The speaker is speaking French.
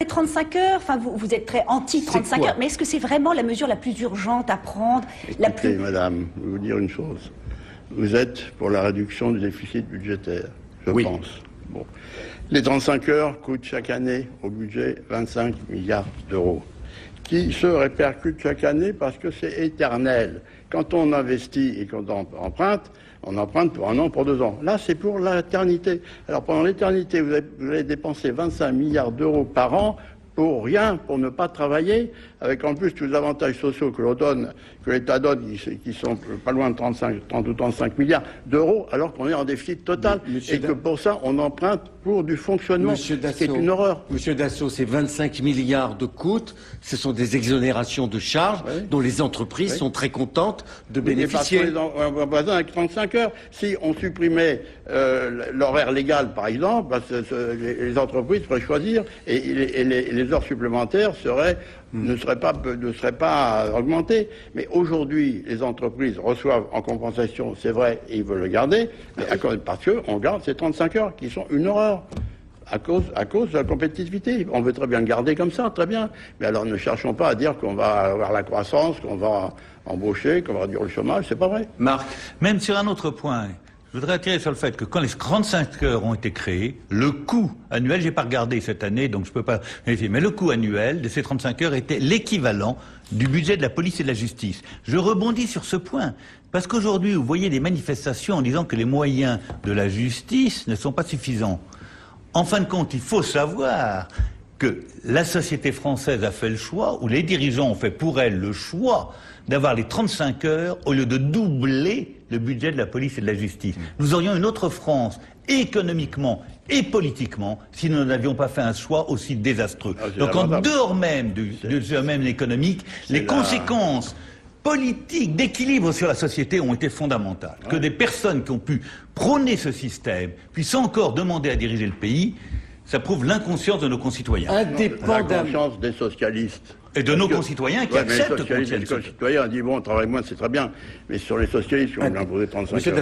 35 heures, enfin vous êtes très anti-35 heures, mais est-ce que c'est vraiment la mesure la plus urgente à prendre? Écoutez, madame, je vais vous dire une chose. Vous êtes pour la réduction du déficit budgétaire, je pense. Bon. Les 35 heures coûtent chaque année au budget 25 milliards d'euros, qui se répercutent chaque année parce que c'est éternel. Quand on investit et qu'on emprunte, on emprunte pour 1 an, pour 2 ans. Là, c'est pour l'éternité. Alors, pendant l'éternité, vous allez dépenser 25 milliards d'euros par an pour rien, pour ne pas travailler, avec en plus tous les avantages sociaux que l'on donne, que l'État donne, qui sont pas loin de 30 ou 35 milliards d'euros, alors qu'on est en déficit total. Et que pour ça, on emprunte pour du fonctionnement, c'est une horreur. Monsieur Dassault, c'est 25 milliards de coûts, ce sont des exonérations de charges dont les entreprises sont très contentes de bénéficier. On a besoin avec 35 heures. Si on supprimait l'horaire légal, par exemple, les entreprises pourraient choisir et les heures supplémentaires ne seraient pas augmentées. Mais aujourd'hui, les entreprises reçoivent en compensation, c'est vrai, et ils veulent le garder, mais parce qu'on garde ces 35 heures qui sont une horreur. À cause de la compétitivité. On veut très bien le garder comme ça, très bien. Mais alors ne cherchons pas à dire qu'on va avoir la croissance, qu'on va embaucher, qu'on va réduire le chômage, c'est pas vrai. Marc, même sur un autre point, je voudrais attirer sur le fait que quand les 35 heures ont été créées, le coût annuel, j'ai pas regardé cette année, donc je peux pas vérifier, mais le coût annuel de ces 35 heures était l'équivalent du budget de la police et de la justice. Je rebondis sur ce point, parce qu'aujourd'hui, vous voyez des manifestations en disant que les moyens de la justice ne sont pas suffisants. En fin de compte, il faut savoir que la société française a fait le choix, ou les dirigeants ont fait pour elle le choix, d'avoir les 35 heures au lieu de doubler le budget de la police et de la justice. Nous aurions une autre France, économiquement et politiquement, si nous n'avions pas fait un choix aussi désastreux. Donc en dehors même du domaine économique, les conséquences politiques d'équilibre sur la société ont été fondamentales. Que des personnes qui ont pu prôner ce système puissent encore demander à diriger le pays, ça prouve l'inconscience de nos concitoyens. L'inconscience des socialistes. Et de nos concitoyens qui acceptent les concitoyens disent bon, on travaille moins, c'est très bien. Mais sur les socialistes, on a imposé 35 heures.